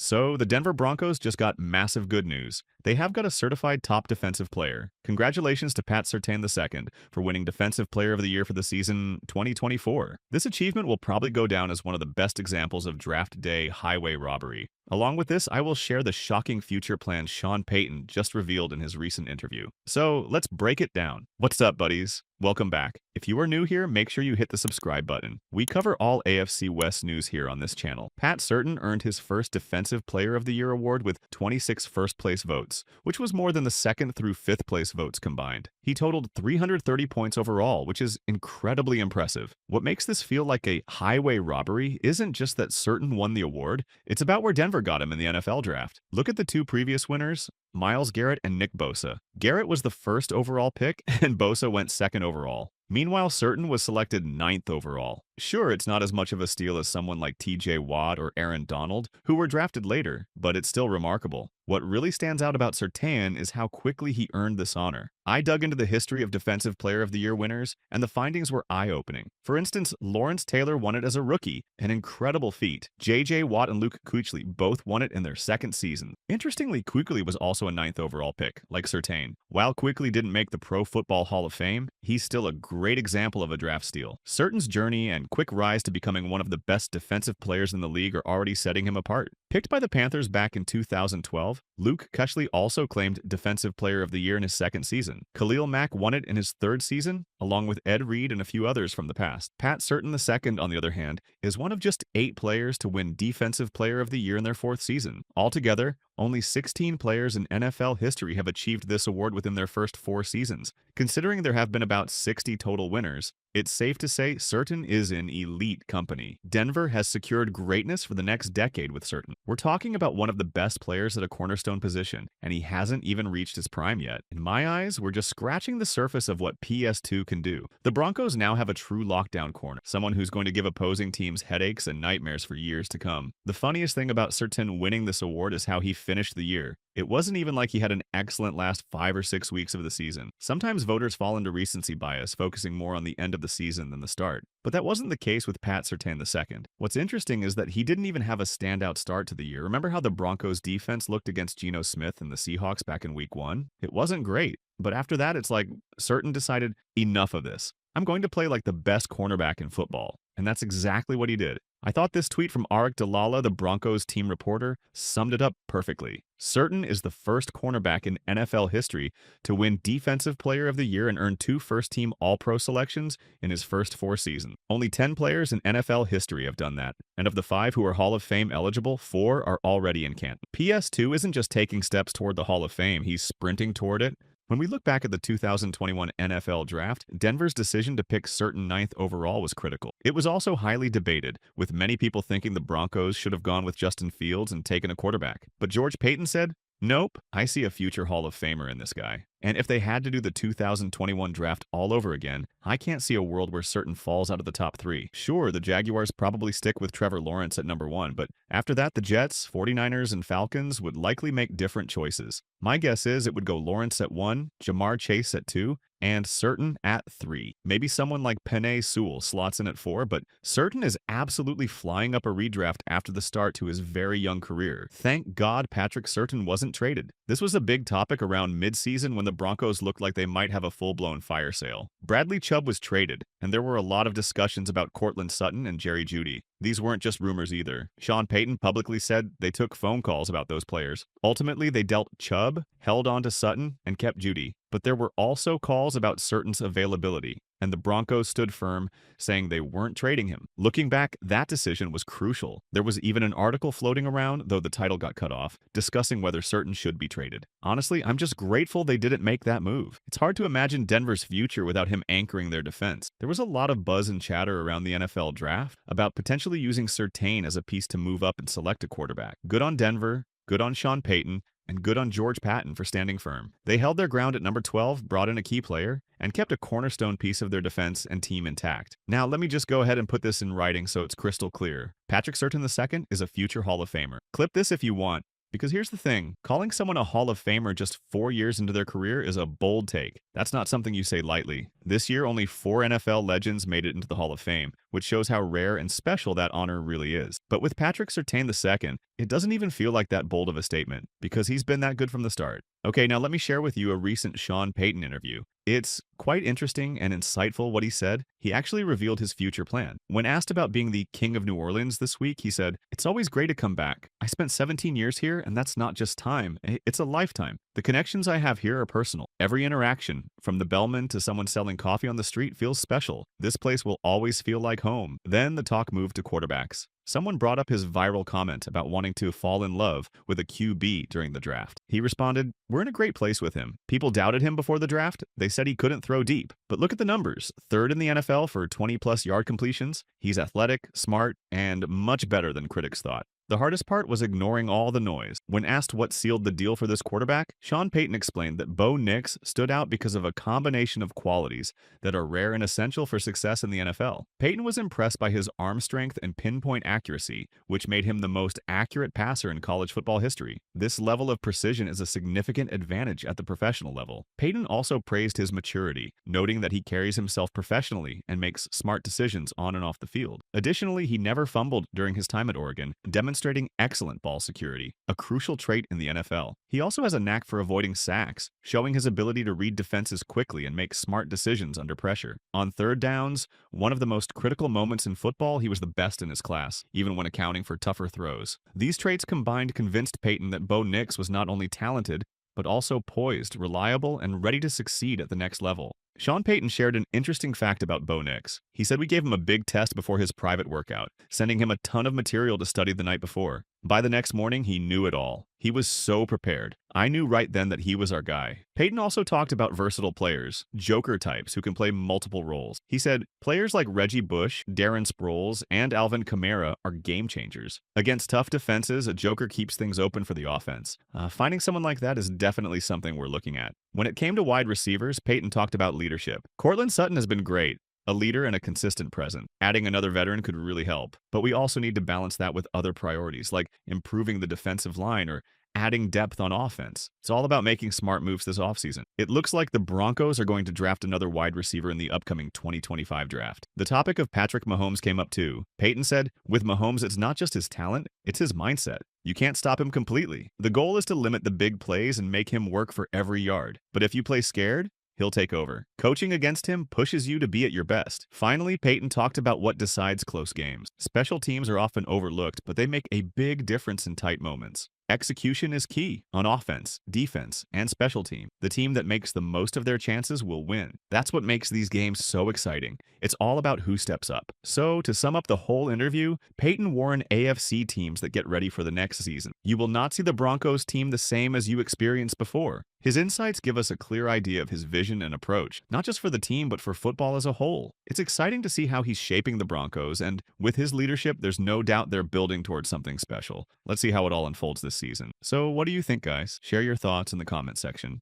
So, the Denver Broncos just got massive good news. They have got a certified top defensive player. Congratulations to Pat Surtain II for winning Defensive Player of the Year for the season 2024. This achievement will probably go down as one of the best examples of draft day highway robbery. Along with this, I will share the shocking future plans Sean Payton just revealed in his recent interview. So, let's break it down. What's up, buddies? Welcome back. If you are new here, make sure you hit the subscribe button. We cover all AFC West news here on this channel. Pat Surtain earned his first Defensive Player of the Year award with 26 first-place votes, which was more than the second through fifth-place votes combined. He totaled 330 points overall, which is incredibly impressive. What makes this feel like a highway robbery isn't just that Surtain won the award, it's about where Denver got him in the NFL draft. Look at the two previous winners, Myles Garrett and Nick Bosa. Garrett was the first overall pick, and Bosa went second overall. Meanwhile, Surtain was selected ninth overall. Sure, it's not as much of a steal as someone like TJ Watt or Aaron Donald, who were drafted later, but it's still remarkable. What really stands out about Surtain is how quickly he earned this honor. I dug into the history of Defensive Player of the Year winners, and the findings were eye-opening. For instance, Lawrence Taylor won it as a rookie, an incredible feat. J.J. Watt and Luke Kuechly both won it in their second season. Interestingly, Kuechly was also a ninth overall pick, like Surtain. While Kuechly didn't make the Pro Football Hall of Fame, he's still a great example of a draft steal. Surtain's journey and quick rise to becoming one of the best defensive players in the league are already setting him apart. Picked by the Panthers back in 2012, Luke Kuechly also claimed Defensive Player of the Year in his second season. Khalil Mack won it in his third season, along with Ed Reed and a few others from the past. Pat Surtain II, on the other hand, is one of just 8 players to win Defensive Player of the Year in their fourth season. Altogether, only 16 players in NFL history have achieved this award within their first 4 seasons. Considering there have been about 60 total winners, it's safe to say Surtain is in elite company. Denver has secured greatness for the next decade with Surtain. We're talking about one of the best players at a cornerstone position, and he hasn't even reached his prime yet. In my eyes, we're just scratching the surface of what PS2 can do. The Broncos now have a true lockdown corner, someone who's going to give opposing teams headaches and nightmares for years to come. The funniest thing about Surtain winning this award is how he finished the year. It wasn't even like he had an excellent last 5 or 6 weeks of the season. Sometimes voters fall into recency bias, focusing more on the end of the season than the start. But that wasn't the case with Pat Surtain II. What's interesting is that he didn't even have a standout start to the year. Remember how the Broncos defense looked against Geno Smith and the Seahawks back in week 1? It wasn't great. But after that, it's like Surtain decided, enough of this. I'm going to play like the best cornerback in football. And that's exactly what he did. I thought this tweet from Arik Dalala, the Broncos team reporter, summed it up perfectly. Surtain is the first cornerback in NFL history to win Defensive Player of the Year and earn 2 first-team All-Pro selections in his first 4 seasons. Only 10 players in NFL history have done that, and of the 5 who are Hall of Fame eligible, 4 are already in Canton. PS2 isn't just taking steps toward the Hall of Fame, he's sprinting toward it. When we look back at the 2021 NFL Draft, Denver's decision to pick Surtain ninth overall was critical. It was also highly debated, with many people thinking the Broncos should have gone with Justin Fields and taken a quarterback. But George Payton said, "Nope, I see a future Hall of Famer in this guy." And if they had to do the 2021 draft all over again, I can't see a world where Surtain falls out of the top 3. Sure, the Jaguars probably stick with Trevor Lawrence at number 1, but after that, the Jets, 49ers, and Falcons would likely make different choices. My guess is it would go Lawrence at 1, Jamar Chase at 2, and Surtain at 3. Maybe someone like Penei Sewell slots in at 4, but Surtain is absolutely flying up a redraft after the start to his very young career. Thank God Patrick Surtain wasn't traded. This was a big topic around midseason when the Broncos looked like they might have a full-blown fire sale. Bradley Chubb was traded, and there were a lot of discussions about Courtland Sutton and Jerry Jeudy. These weren't just rumors either. Sean Payton publicly said they took phone calls about those players. Ultimately, they dealt Chubb, held on to Sutton, and kept Jeudy. But there were also calls about Surtain's availability, and the Broncos stood firm, saying they weren't trading him. Looking back, that decision was crucial. There was even an article floating around, though the title got cut off, discussing whether Surtain should be traded. Honestly, I'm just grateful they didn't make that move. It's hard to imagine Denver's future without him anchoring their defense. There was a lot of buzz and chatter around the NFL draft about potentially using Surtain as a piece to move up and select a quarterback. Good on Denver, good on Sean Payton, and good on George Patton for standing firm. They held their ground at number 12, brought in a key player, and kept a cornerstone piece of their defense and team intact. Now, let me just go ahead and put this in writing so it's crystal clear. Patrick Surtain II is a future Hall of Famer. Clip this if you want, Because here's the thing, calling someone a Hall of Famer just 4 years into their career is a bold take. That's not something you say lightly. This year, only 4 NFL legends made it into the Hall of Fame, which shows how rare and special that honor really is. But with Patrick Surtain II, it doesn't even feel like that bold of a statement, because he's been that good from the start. Okay, now let me share with you a recent Sean Payton interview. It's quite interesting and insightful what he said. He actually revealed his future plan. When asked about being the King of New Orleans this week, he said, "It's always great to come back. I spent 17 years here, and that's not just time. It's a lifetime. The connections I have here are personal. Every interaction, from the bellman to someone selling coffee on the street, feels special. This place will always feel like home." Then the talk moved to quarterbacks. Someone brought up his viral comment about wanting to fall in love with a QB during the draft. He responded, "We're in a great place with him. People doubted him before the draft. They said he couldn't throw deep. But look at the numbers. Third in the NFL for 20-plus yard completions. He's athletic, smart, and much better than critics thought." The hardest part was ignoring all the noise. When asked what sealed the deal for this quarterback, Sean Payton explained that Bo Nix stood out because of a combination of qualities that are rare and essential for success in the NFL. Payton was impressed by his arm strength and pinpoint accuracy, which made him the most accurate passer in college football history. This level of precision is a significant advantage at the professional level. Payton also praised his maturity, noting that he carries himself professionally and makes smart decisions on and off the field. Additionally, he never fumbled during his time at Oregon, demonstrating excellent ball security, a crucial trait in the NFL. He also has a knack for avoiding sacks, showing his ability to read defenses quickly and make smart decisions under pressure. On third downs, one of the most critical moments in football, he was the best in his class, even when accounting for tougher throws. These traits combined convinced Payton that Bo Nix was not only talented, but also poised, reliable, and ready to succeed at the next level. Sean Payton shared an interesting fact about Bo Nix. He said we gave him a big test before his private workout, sending him a ton of material to study the night before. By the next morning, he knew it all. He was so prepared. I knew right then that he was our guy. Payton also talked about versatile players, joker types who can play multiple roles. He said, "Players like Reggie Bush, Darren Sproles, and Alvin Kamara are game changers. Against tough defenses, a joker keeps things open for the offense. Finding someone like that is definitely something we're looking at." When it came to wide receivers, Payton talked about leadership. "Courtland Sutton has been great. A leader and a consistent presence. Adding another veteran could really help. But we also need to balance that with other priorities, like improving the defensive line or adding depth on offense. It's all about making smart moves this offseason." It looks like the Broncos are going to draft another wide receiver in the upcoming 2025 draft. The topic of Patrick Mahomes came up too. Payton said, "With Mahomes, it's not just his talent, it's his mindset. You can't stop him completely. The goal is to limit the big plays and make him work for every yard. But if you play scared, he'll take over. Coaching against him pushes you to be at your best." Finally, Payton talked about what decides close games. Special teams are often overlooked, but they make a big difference in tight moments. Execution is key on offense, defense, and special team. The team that makes the most of their chances will win. That's what makes these games so exciting. It's all about who steps up. So, to sum up the whole interview, Payton warned AFC teams that get ready for the next season. You will not see the Broncos team the same as you experienced before. His insights give us a clear idea of his vision and approach, not just for the team, but for football as a whole. It's exciting to see how he's shaping the Broncos, and with his leadership, there's no doubt they're building towards something special. Let's see how it all unfolds this season. So what do you think, guys? Share your thoughts in the comment section.